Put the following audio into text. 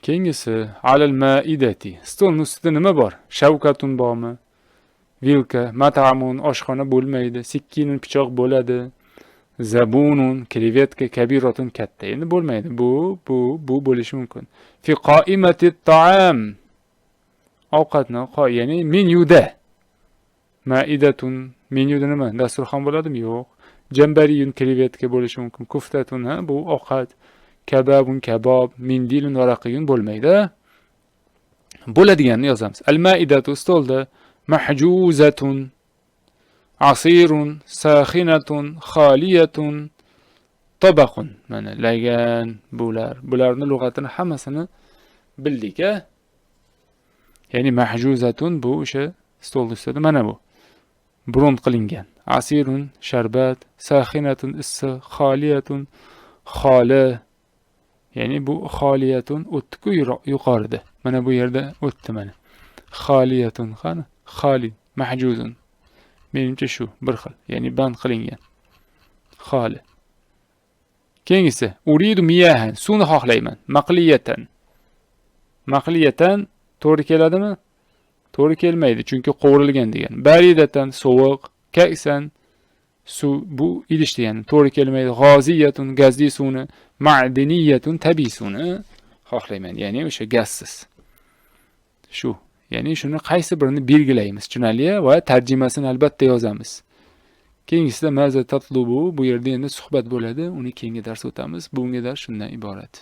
Keyingisi alal maidati. Stolning ustida nima bor? Shavkatun bormi? Vilka, mat'amun oshxona bo'lmaydi. Sikkinun pichoq bo'ladi. Zabunun krevetka kabiratun katta. Endi bo'lmaydi. Bu bo'lishi mumkin. Fi qoimati ta'am. Ovqatni ya'ni menyuda. Maidatun menyuda nima? Dasturxon bo'ladimi? Yo'q. Jambariyun krevetka bo'lishi mumkin. Kuftatun bu ovqat. Kababun kabob, mindilun varaqiyun bo'lmaydi. Bo'ladiganini yozamiz. Al-maidatu stolda mahjuzatun, asirun, saxinatun, xaliyatun, tabaqun. Mana lagan bularni lug'atini hammasini bildik, a? Ya'ni mahjuzatun bu o'sha stol ustida mana bu. Bront qilingan. Asirun sharbat, saxinatun issiq, xaliyatun xoli. Ya'ni bu xoliyatun o'tdi-ku yuqorida. Mana bu yerda o'tdi mana. Xoliyatun qani? Xoli, mahjuzun. Menimcha shu bir xil, ya'ni band qilingan. Xoli. Keyingisi, uridu miyahan, suvni xohlayman. Maqliyatan. Maqliyatan to'g'ri keladimi? To'g'ri kelmaydi, chunki qovurilgan degan. Baridatan sovuq, kaysan suv bu idish degani to'g'ri kelmaydi. G'oziyatun gazli suvni, ma'diniyatun tabiiy suvni xohlayman, ya'ni o'sha gazsiz. Shu, ya'ni shuni qaysi birini belgilaymiz tushunarli va tarjimasini albatta yozamiz. Keyingisida maza tatlubu, bu yerda endi suhbat bo'ladi, uni keyingi dars o'tamiz. Bugungi dars shundan iborat.